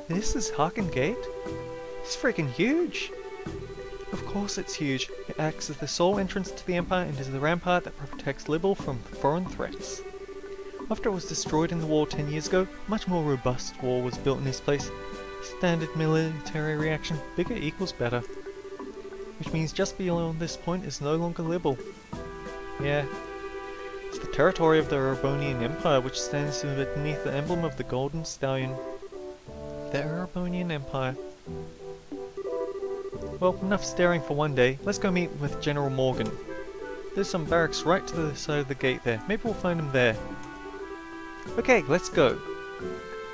This is Hakan Gate? It's freaking huge! Of course it's huge. It acts as the sole entrance to the Empire and is the rampart that protects Libel from foreign threats. After it was destroyed in the war 10 years ago, a much more robust wall was built in its place. Standard military reaction, bigger equals better. Which means just beyond this point is no longer Libel. Yeah. It's the territory of the Erebonian Empire, which stands beneath the emblem of the Golden Stallion. The Erebonian Empire. Well, enough staring for one day. Let's go meet with General Morgan. There's some barracks right to the side of the gate there. Maybe we'll find him there. Okay, let's go.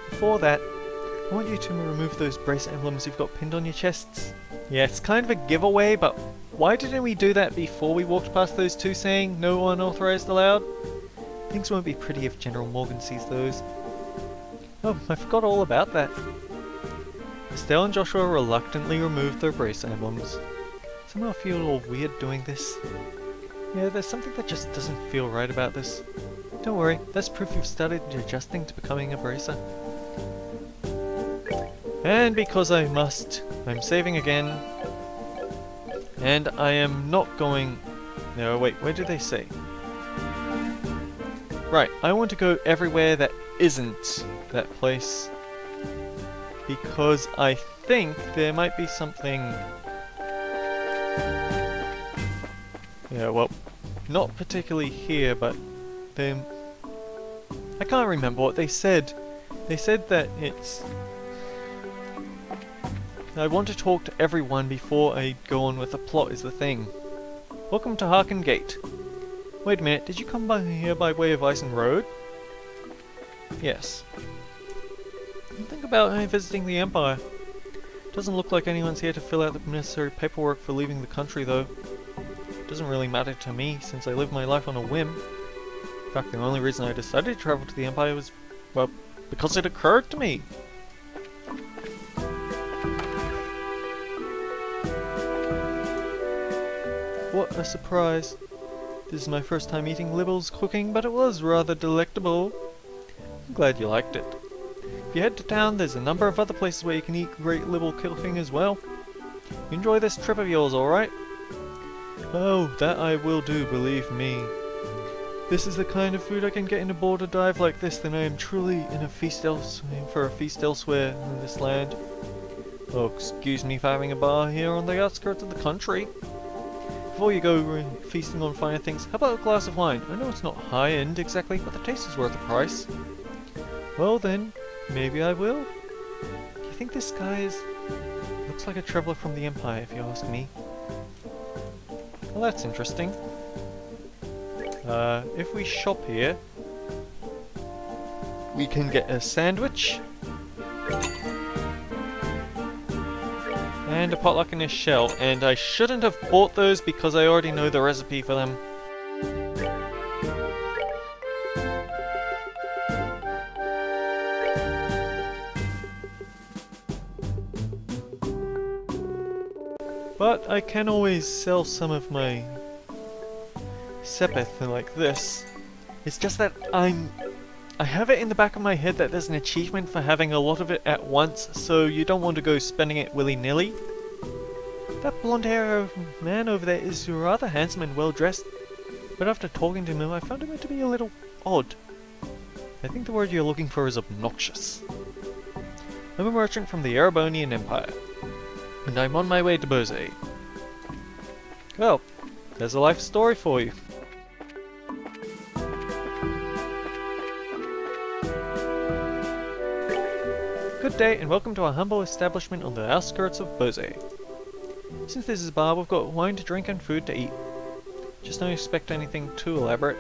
Before that, I want you to remove those brace emblems you've got pinned on your chests. Yeah, it's kind of a giveaway, but why didn't we do that before we walked past those two saying no unauthorized allowed? Things won't be pretty if General Morgan sees those. Oh, I forgot all about that. Estelle and Joshua reluctantly removed their brace emblems. Somehow I feel a little weird doing this. Yeah, there's something that just doesn't feel right about this. Don't worry, that's proof you've started adjusting to becoming a bracer. And because I must, I'm saving again. And I am not going... No, wait, where do they say? Right, I want to go everywhere that isn't that place. Because I think there might be something... Yeah, well, not particularly here, but they... I can't remember what they said. They said that it's... I want to talk to everyone before I go on with the plot is the thing. Welcome to Darkened Gate. Wait a minute, did you come by here by way of Ison Road? Yes. Think about visiting the Empire. Doesn't look like anyone's here to fill out the necessary paperwork for leaving the country though. Doesn't really matter to me since I live my life on a whim. In fact, the only reason I decided to travel to the Empire was, well, because it occurred to me. What a surprise. This is my first time eating Libel's cooking, but it was rather delectable. I'm glad you liked it. If you head to town, there's a number of other places where you can eat great Libel cooking as well. You enjoy this trip of yours, alright? Oh, that I will do, believe me. This is the kind of food I can get in a border dive like this, then I am truly in a feast for a feast elsewhere in this land. Oh, excuse me for having a bar here on the outskirts of the country. Before you go feasting on finer things, how about a glass of wine? I know it's not high-end exactly, but the taste is worth the price. Well then, maybe I will. Do you think this guy is... looks like a traveller from the Empire, if you ask me. Well, that's interesting. If we shop here, we can get a sandwich. And a potluck in a shell, and I shouldn't have bought those because I already know the recipe for them. But I can always sell some of my sepeth like this. It's just that I have it in the back of my head that there's an achievement for having a lot of it at once, so you don't want to go spending it willy-nilly. That blonde-haired man over there is rather handsome and well-dressed, but after talking to him I found him to be a little odd. I think the word you're looking for is obnoxious. I'm a merchant from the Erebonian Empire, and I'm on my way to Bose. Well, there's a life story for you. Good day and welcome to our humble establishment on the outskirts of Bose. Since this is a bar, we've got wine to drink and food to eat. Just don't expect anything too elaborate.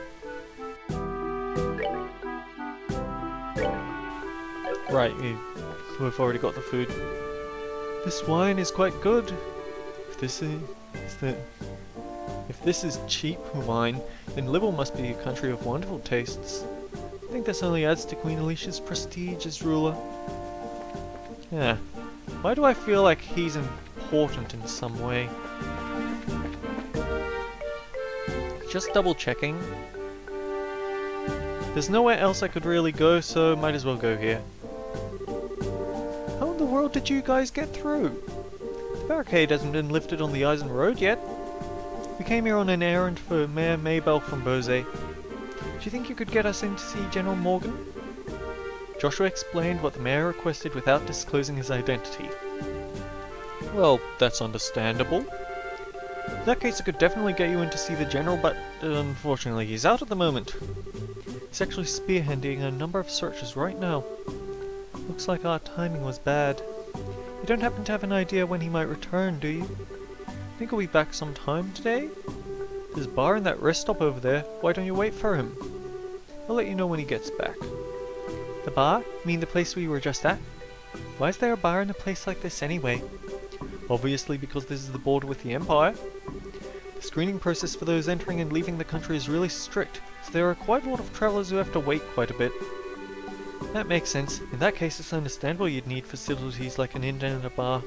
Right, we've already got the food. This wine is quite good. If this is cheap wine, then Libel must be a country of wonderful tastes. I think this only adds to Queen Alicia's prestige as ruler. Yeah. Why do I feel like he's important in some way? Just double checking. There's nowhere else I could really go, so might as well go here. How in the world did you guys get through? The barricade hasn't been lifted on the Eisen Road yet. We came here on an errand for Mayor Maybell from Bose. Do you think you could get us in to see General Morgan? Joshua explained what the mayor requested without disclosing his identity. Well, that's understandable. In that case, I could definitely get you in to see the general, but unfortunately he's out at the moment. He's actually spearheading a number of searches right now. Looks like our timing was bad. You don't happen to have an idea when he might return, do you? Think he'll be back sometime today? There's a bar in that rest stop over there. Why don't you wait for him? I'll let you know when he gets back. The bar? You mean the place we were just at? Why is there a bar in a place like this anyway? Obviously because this is the border with the Empire. The screening process for those entering and leaving the country is really strict, so there are quite a lot of travellers who have to wait quite a bit. That makes sense. In that case, it's understandable you'd need facilities like an inn and a bar.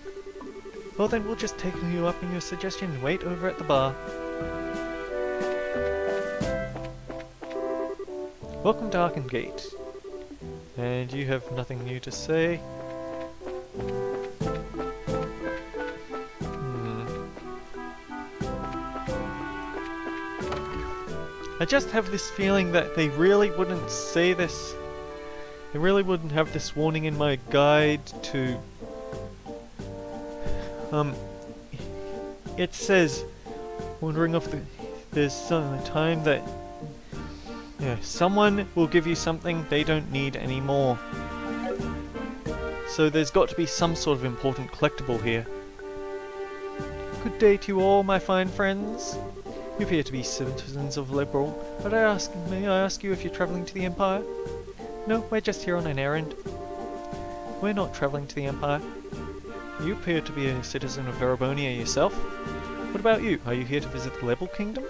Well then, we'll just take you up on your suggestion and wait over at the bar. Welcome to Darkened Gate. And you have nothing new to say. I just have this feeling that they really wouldn't say this. They really wouldn't have this warning in my guide to... It says, wondering if there's some time that... Yeah, someone will give you something they don't need anymore. So there's got to be some sort of important collectible here. Good day to you all, my fine friends. You appear to be citizens of Liberal, but may I ask you if you're travelling to the Empire? No, we're just here on an errand. We're not travelling to the Empire. You appear to be a citizen of Verbonia yourself. What about you? Are you here to visit the Libel Kingdom?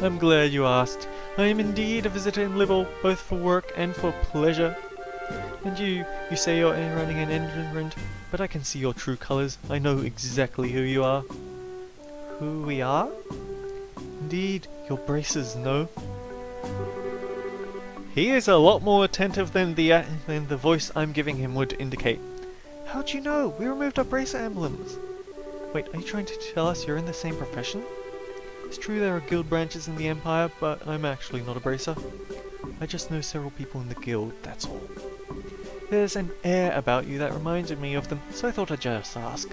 I'm glad you asked. I am indeed a visitor in Libel, both for work and for pleasure. And you say you're running an errand, but I can see your true colours. I know exactly who you are. Who we are? Indeed, your braces know. He is a lot more attentive than the voice I'm giving him would indicate. How'd you know? We removed our bracer emblems. Wait, are you trying to tell us you're in the same profession? It's true there are guild branches in the Empire, but I'm actually not a bracer. I just know several people in the guild, that's all. There's an air about you that reminded me of them, so I thought I'd just ask.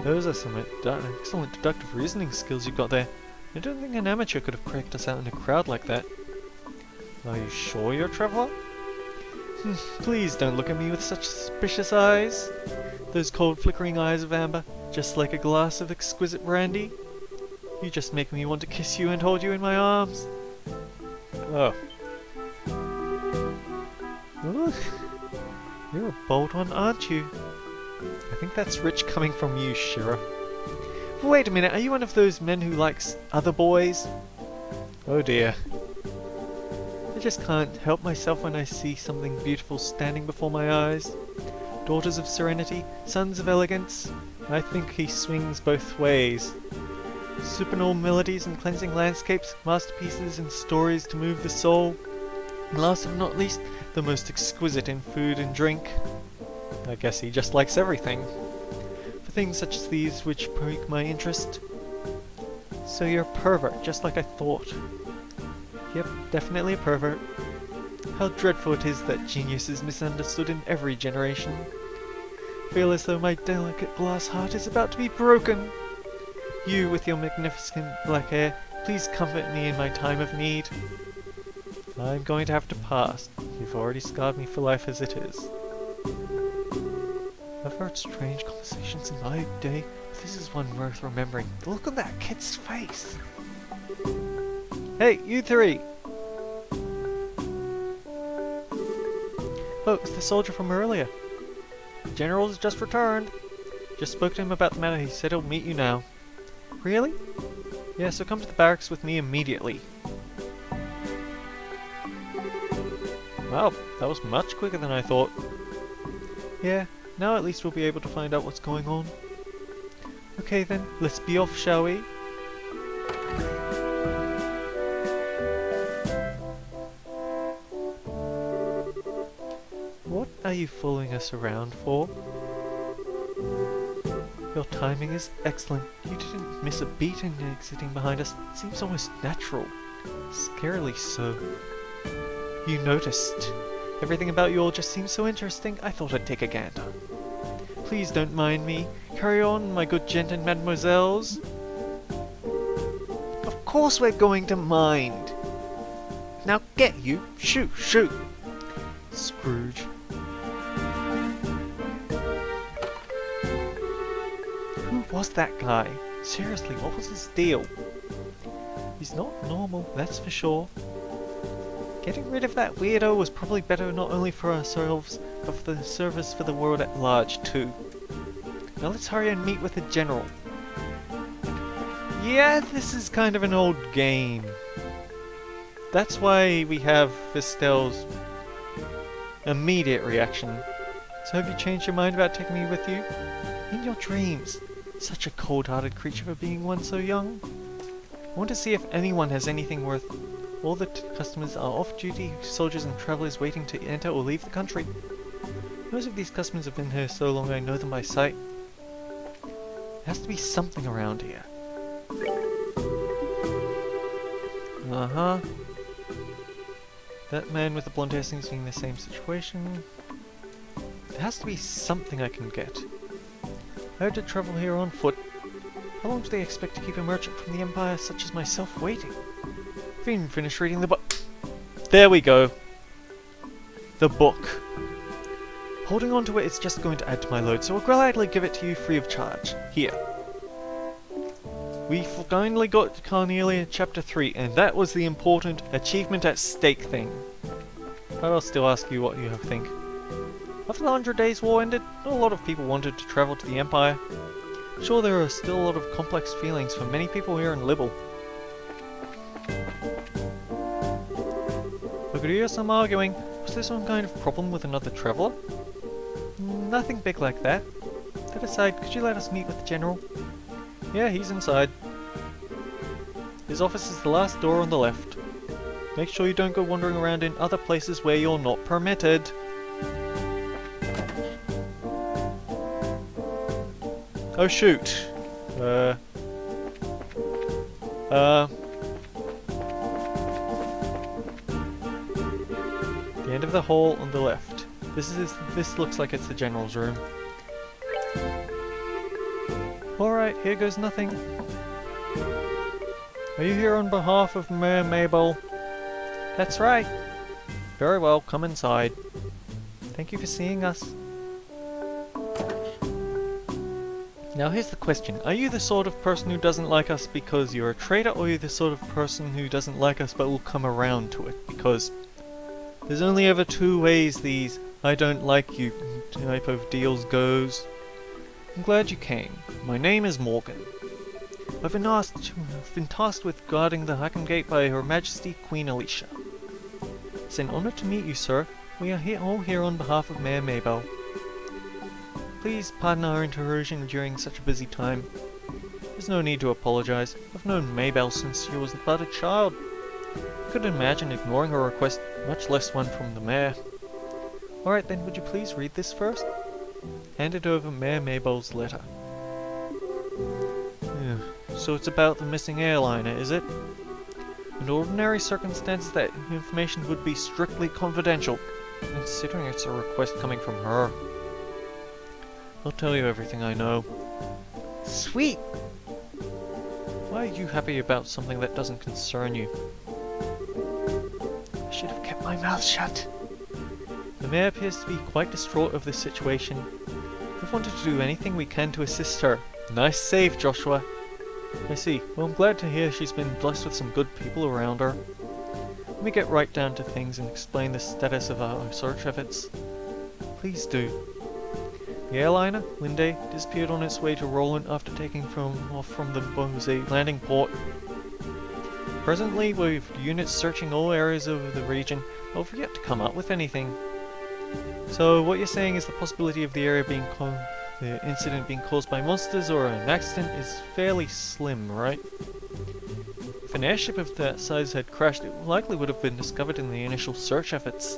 Those are some excellent deductive reasoning skills you've got there. I don't think an amateur could have cracked us out in a crowd like that. Are you sure you're a traveller? Please don't look at me with such suspicious eyes. Those cold flickering eyes of amber, just like a glass of exquisite brandy. You just make me want to kiss you and hold you in my arms. Oh. Ooh. You're a bold one, aren't you? I think that's rich coming from you, Shira. Wait a minute, are you one of those men who likes other boys? Oh dear. I just can't help myself when I see something beautiful standing before my eyes. Daughters of serenity, sons of elegance. I think he swings both ways. Supernal melodies and cleansing landscapes, masterpieces and stories to move the soul. And last but not least, the most exquisite in food and drink. I guess he just likes everything. For things such as these which pique my interest. So you're a pervert, just like I thought. Yep, definitely a pervert. How dreadful it is that genius is misunderstood in every generation. I feel as though my delicate glass heart is about to be broken. You, with your magnificent black hair, please comfort me in my time of need. I'm going to have to pass. You've already scarred me for life as it is. I've heard strange conversations in my day, but this is one worth remembering. Look at that kid's face! Hey, you three! Oh, it's the soldier from earlier. The general has just returned. Just spoke to him about the matter. He said he'll meet you now. Really? Yeah, so come to the barracks with me immediately. Wow, that was much quicker than I thought. Yeah, now at least we'll be able to find out what's going on. Okay then, let's be off, shall we? What are you fooling us around for? Your timing is excellent. You didn't miss a beat in exiting behind us. It seems almost natural. Scarily so. You noticed. Everything about you all just seems so interesting, I thought I'd take a gander. Please don't mind me. Carry on, my good gent and mademoiselles. Of course we're going to mind. Now get you. Shoot, shoot. Scrooge. Who was that guy? Seriously, what was his deal? He's not normal, that's for sure. Getting rid of that weirdo was probably better not only for ourselves, but for the service for the world at large too. Now let's hurry and meet with the general. Yeah, this is kind of an old game. That's why we have Vestel's immediate reaction. So have you changed your mind about taking me with you? In your dreams. Such a cold-hearted creature for being one so young. I want to see if anyone has anything worth. All the customers are off-duty soldiers and travellers waiting to enter or leave the country. Most of these customers have been here so long I know them by sight. There has to be something around here. Uh-huh. That man with the blonde hair seems to be in the same situation. There has to be something I can get. I had to travel here on foot. How long do they expect to keep a merchant from the Empire such as myself waiting? I've even finished reading the book. There we go. The book. Holding on to it is just going to add to my load, so I'll gladly give it to you free of charge. Here. We finally got to Carnelia chapter 3, and that was the important achievement at stake thing. But I'll still ask you what you think. After the 100 Days War ended, not a lot of people wanted to travel to the Empire. Sure, there are still a lot of complex feelings for many people here in Libel. I could hear some arguing. Was there some kind of problem with another traveller? Nothing big like that. That aside, could you let us meet with the General? Yeah, he's inside. His office is the last door on the left. Make sure you don't go wandering around in other places where you're not permitted. Oh shoot. The end of the hall on the left. This looks like it's the General's room. Alright, here goes nothing. Are you here on behalf of Mayor Mabel? That's right. Very well, come inside. Thank you for seeing us. Now here's the question. Are you the sort of person who doesn't like us because you're a traitor, or are you the sort of person who doesn't like us but will come around to it? Because there's only ever two ways these I don't like you type of deals goes. I'm glad you came. My name is Morgan. I've been tasked with guarding the Hakan Gate by Her Majesty Queen Alicia. It's an honor to meet you, sir. We are all here on behalf of Mayor Mabel. Please pardon our intrusion during such a busy time. There's no need to apologize. I've known Mabel since she was but a child. I couldn't imagine ignoring her request, much less one from the mayor. Alright then, would you please read this first? Handed over Mayor Mabel's letter. So it's about the missing airliner, is it? In ordinary circumstances, that information would be strictly confidential, considering it's a request coming from her. I'll tell you everything I know. Sweet! Why are you happy about something that doesn't concern you? I should have kept my mouth shut. The mayor appears to be quite distraught of this situation. We've wanted to do anything we can to assist her. Nice save, Joshua. I see. Well, I'm glad to hear she's been blessed with some good people around her. Let me get right down to things and explain the status of our search efforts. Please do. The airliner, Linde, disappeared on its way to Roland after taking off from the Bose landing port. Presently, we've units searching all areas of the region, but we've yet to come up with anything. So, what you're saying is the possibility of the area being the incident being caused by monsters or an accident is fairly slim, right? If an airship of that size had crashed, it likely would have been discovered in the initial search efforts.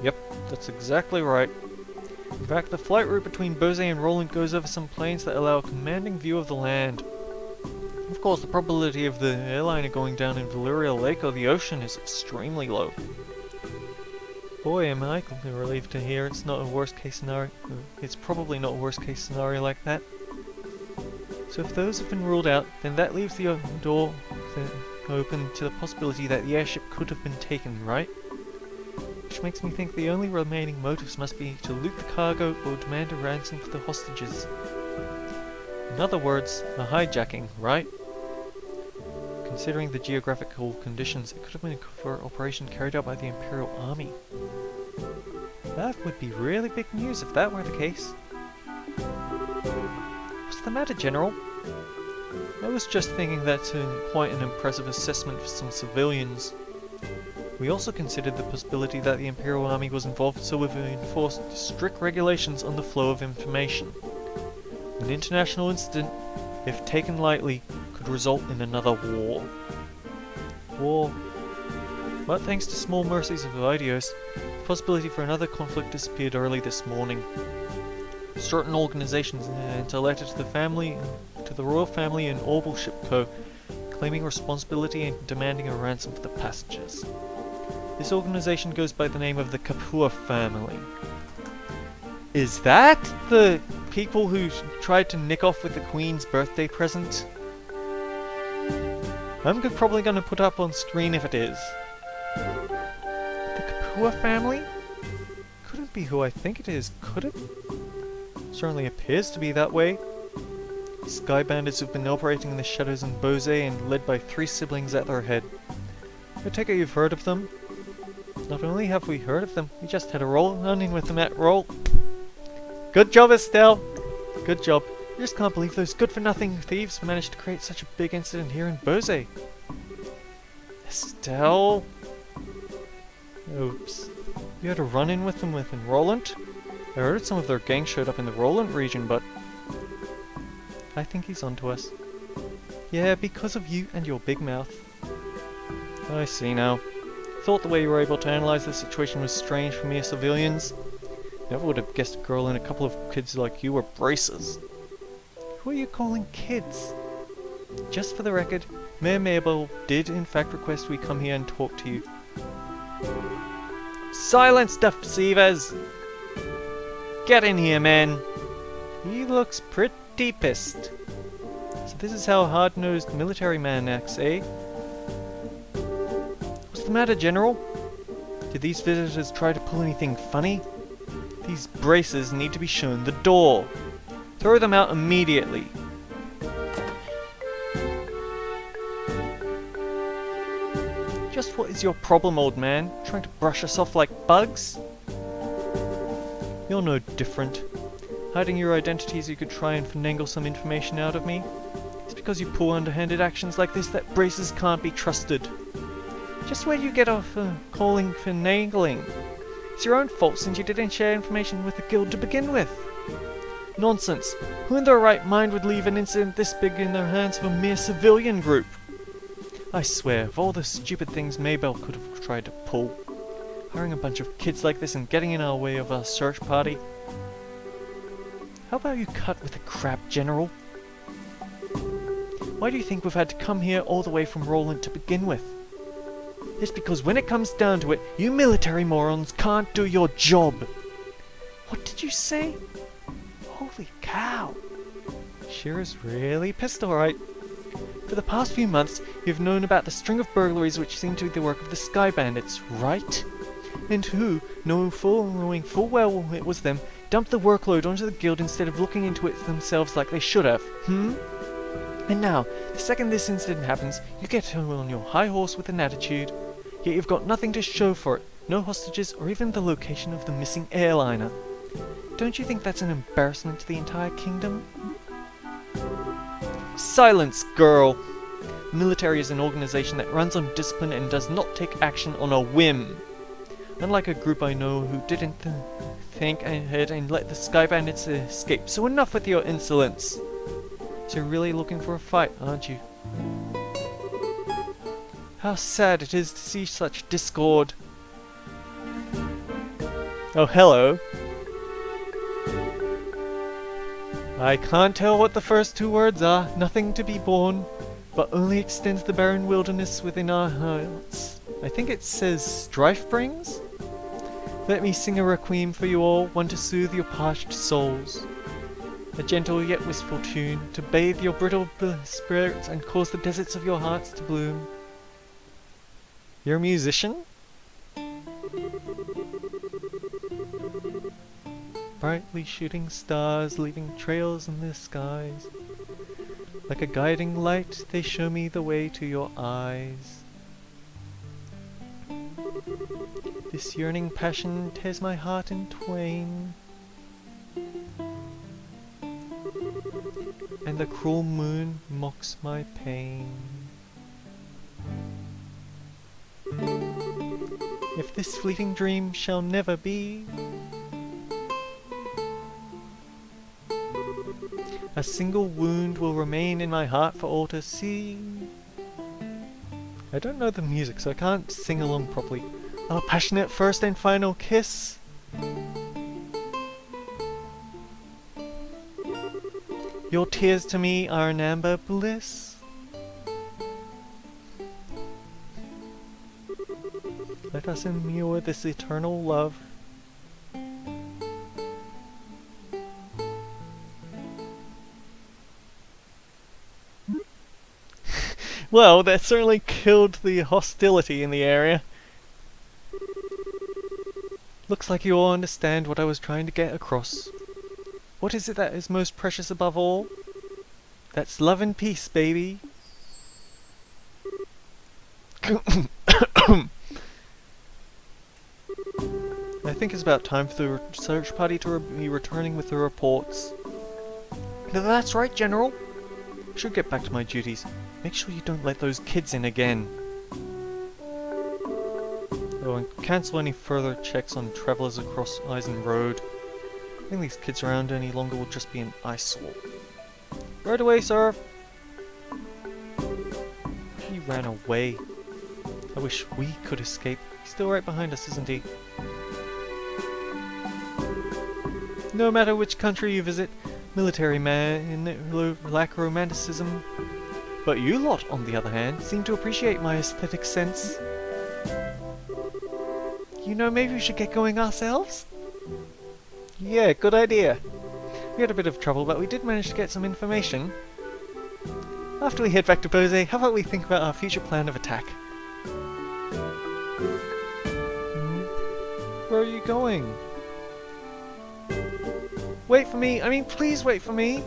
Yep. That's exactly right. In fact, the flight route between Bose and Roland goes over some plains that allow a commanding view of the land. Of course, the probability of the airliner going down in Valyria Lake or the ocean is extremely low. Boy, am I relieved to hear it's not a worst-case scenario. It's probably not a worst-case scenario like that. So if those have been ruled out, then that leaves the door open to the possibility that the airship could have been taken, right? Which makes me think the only remaining motives must be to loot the cargo or demand a ransom for the hostages. In other words, a hijacking, right? Considering the geographical conditions, it could have been a covert operation carried out by the Imperial Army. That would be really big news if that were the case. What's the matter, General? I was just thinking that's quite an impressive assessment for some civilians. We also considered the possibility that the Imperial Army was involved, so we've enforced strict regulations on the flow of information. An international incident, if taken lightly, could result in another war. But thanks to small mercies of Idios, the possibility for another conflict disappeared early this morning. Certain organizations sent a letter to the royal family and Orbital Ship Co., claiming responsibility and demanding a ransom for the passengers. This organization goes by the name of the Kapua family. Is that the people who tried to nick off with the Queen's birthday present? I'm probably going to put up on screen if it is. The Kapua family? Couldn't be who I think it is, could it? Certainly appears to be that way. Sky bandits who've been operating in the shadows in Bose and led by 3 siblings at their head. I take it you've heard of them? Not only have we heard of them, we just had a run-in with them at Roll. Good job, Estelle! Good job. I just can't believe those good-for-nothing thieves managed to create such a big incident here in Bose. Estelle? Oops. You had a run-in with them within Roland? I heard some of their gang showed up in the Roland region, but I think he's onto us. Yeah, because of you and your big mouth. I see now. Thought the way you were able to analyze the situation was strange for mere civilians. Never would have guessed a girl and a couple of kids like you were braces. Who are you calling kids? Just for the record, Mayor Mabel did in fact request we come here and talk to you. Silence, deceivers! Get in here, man! He looks pretty pissed. So this is how a hard-nosed military man acts, eh? What's the matter, General? Did these visitors try to pull anything funny? These braces need to be shown the door. Throw them out immediately. Just what is your problem, old man? Trying to brush us off like bugs? You're no different. Hiding your identities, you could try and finagle some information out of me. It's because you pull underhanded actions like this that braces can't be trusted. Just where do you get off calling finagling? It's your own fault since you didn't share information with the guild to begin with. Nonsense. Who in their right mind would leave an incident this big in the hands of a mere civilian group? I swear, of all the stupid things Mabel could have tried to pull, hiring a bunch of kids like this and getting in our way of our search party. How about you cut with the crap, General? Why do you think we've had to come here all the way from Roland to begin with? It's because when it comes down to it, you military morons can't do your job. What did you say? Holy cow. Shira's really pissed, alright. For the past few months, you've known about the string of burglaries which seem to be the work of the Sky Bandits, right? And who, knowing full well it was them, dumped the workload onto the guild instead of looking into it themselves like they should have, And now, the second this incident happens, you get on your high horse with an attitude, yet you've got nothing to show for it, no hostages or even the location of the missing airliner. Don't you think that's an embarrassment to the entire kingdom? Silence, girl! The military is an organization that runs on discipline and does not take action on a whim. Unlike a group I know who didn't think ahead and let the Sky Bandits escape. So enough with your insolence! So you're really looking for a fight, aren't you? How sad it is to see such discord. Oh, hello. I can't tell what the first two words are. Nothing to be born, but only extends the barren wilderness within our hearts. I think it says strife brings? Let me sing a requiem for you all, one to soothe your parched souls. A gentle yet wistful tune, to bathe your brittle spirits and cause the deserts of your hearts to bloom. You're a musician? Brightly shooting stars, leaving trails in the skies. Like a guiding light, they show me the way to your eyes. This yearning passion tears my heart in twain, and the cruel moon mocks my pain. If this fleeting dream shall never be, a single wound will remain in my heart for all to see. I don't know the music, so I can't sing along properly. Our passionate first and final kiss. Your tears to me are an amber bliss. Let us immure this eternal love. Well, that certainly killed the hostility in the area. Looks like you all understand what I was trying to get across. What is it that is most precious above all? That's love and peace, baby. I think it's about time for the research party to be returning with the reports. No, that's right, General. I should get back to my duties. Make sure you don't let those kids in again. Oh, and cancel any further checks on travelers across Eisen Road. Letting these kids around any longer will just be an eyesore. Right away, sir! He ran away. I wish we could escape. He's still right behind us, isn't he? No matter which country you visit, military men lack romanticism. But you lot, on the other hand, seem to appreciate my aesthetic sense. You know, maybe we should get going ourselves? Yeah, good idea. We had a bit of trouble, but we did manage to get some information. After we head back to Bose, how about we think about our future plan of attack? Where are you going? Wait for me! I mean, please wait for me!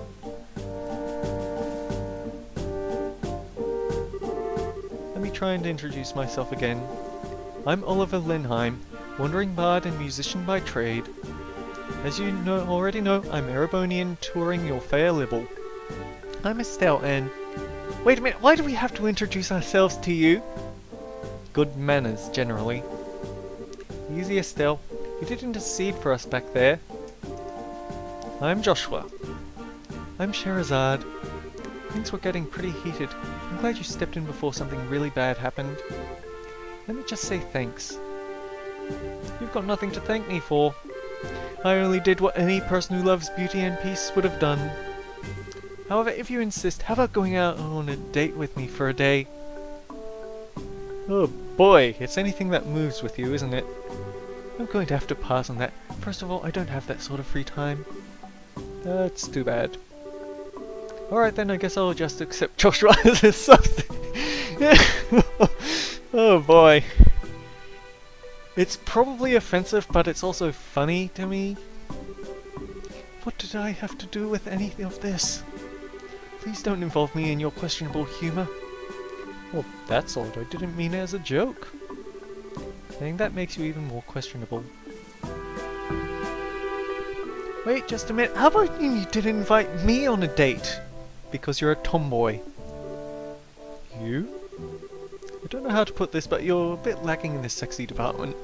Let me try and introduce myself again. I'm Oliver Lenheim, wandering bard and musician by trade. As you already know, I'm Erebonian touring your fair Libel. I'm Estelle and... Wait a minute, why do we have to introduce ourselves to you? Good manners, generally. Easy, Estelle. You did intercede for us back there. I'm Joshua. I'm Sherazade. Things were getting pretty heated. I'm glad you stepped in before something really bad happened. Let me just say thanks. You've got nothing to thank me for. I only did what any person who loves beauty and peace would have done. However, if you insist, how about going out on a date with me for a day? Oh boy, it's anything that moves with you, isn't it? I'm going to have to pass on that. First of all, I don't have that sort of free time. That's too bad. Alright then, I guess I'll just accept Joshua as a substitute. Oh boy. It's probably offensive, but it's also funny to me. What did I have to do with any of this? Please don't involve me in your questionable humor. Well, that's odd. I didn't mean it as a joke. Saying that makes you even more questionable. Wait just a minute. How about you didn't invite me on a date? Because you're a tomboy. You? I don't know how to put this, but you're a bit lacking in the sexy department.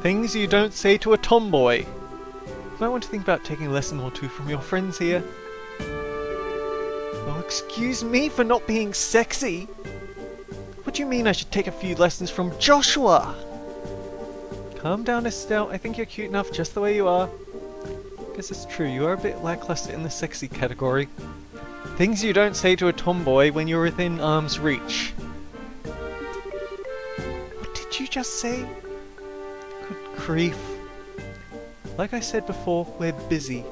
Things you don't say to a tomboy. You might want to think about taking a lesson or two from your friends here. Oh, excuse me for not being sexy. What do you mean I should take a few lessons from Joshua? Calm down, Estelle. I think you're cute enough just the way you are. Guess it's true, you are a bit lackluster in the sexy category. Things you don't say to a tomboy when you're within arm's reach. What did you just say? Good grief. Like I said before, we're busy.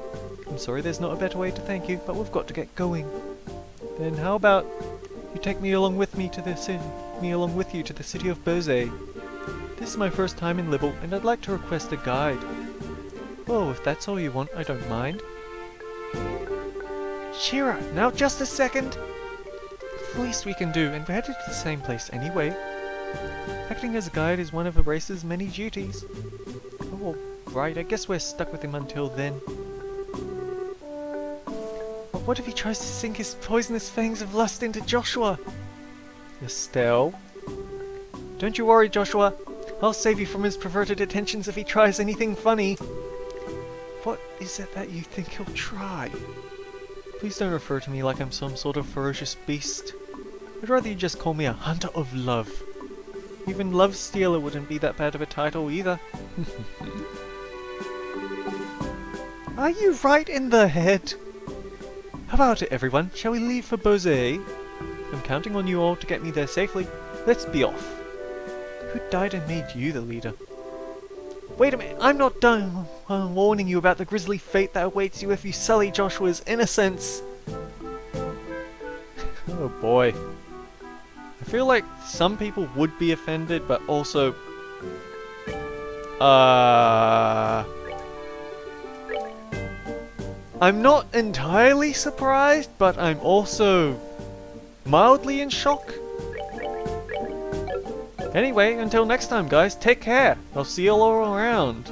I'm sorry there's not a better way to thank you, but we've got to get going. Then how about you take me along with you to the city of Bose? This is my first time in Libel, and I'd like to request a guide. Oh, if that's all you want, I don't mind. Shira, now just a second! It's the least we can do, and we're headed to the same place anyway. Acting as a guide is one of the race's many duties. Oh, right, I guess we're stuck with him until then. But what if he tries to sink his poisonous fangs of lust into Joshua? Estelle? Don't you worry, Joshua. I'll save you from his perverted attentions if he tries anything funny. What is it that you think he'll try? Please don't refer to me like I'm some sort of ferocious beast. I'd rather you just call me a hunter of love. Even Love Stealer wouldn't be that bad of a title either. Are you right in the head? How about it, everyone? Shall we leave for Bose? I'm counting on you all to get me there safely. Let's be off. Who died and made you the leader? Wait a minute, I'm not done warning you about the grisly fate that awaits you if you sully Joshua's innocence. Oh boy. I feel like some people would be offended, but also... I'm not entirely surprised, but I'm also mildly in shock. Anyway, until next time guys, take care. I'll see you all around.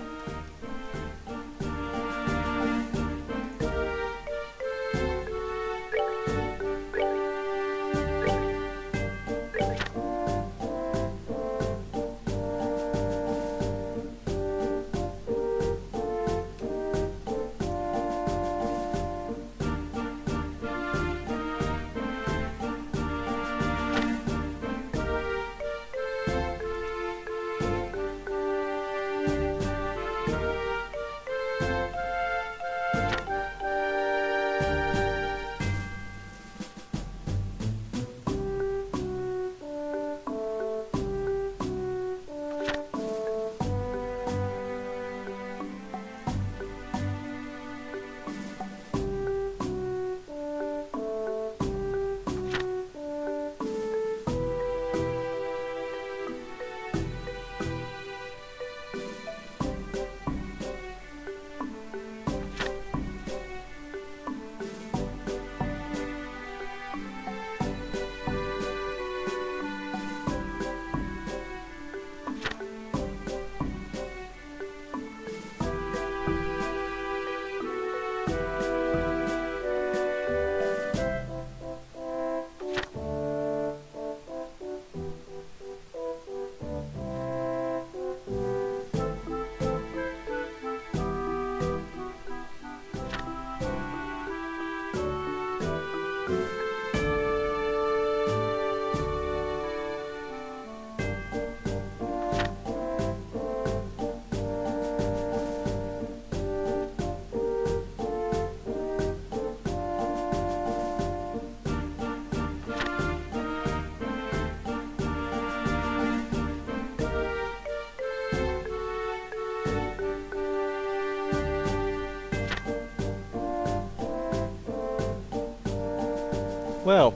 Well,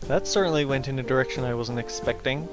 that certainly went in a direction I wasn't expecting.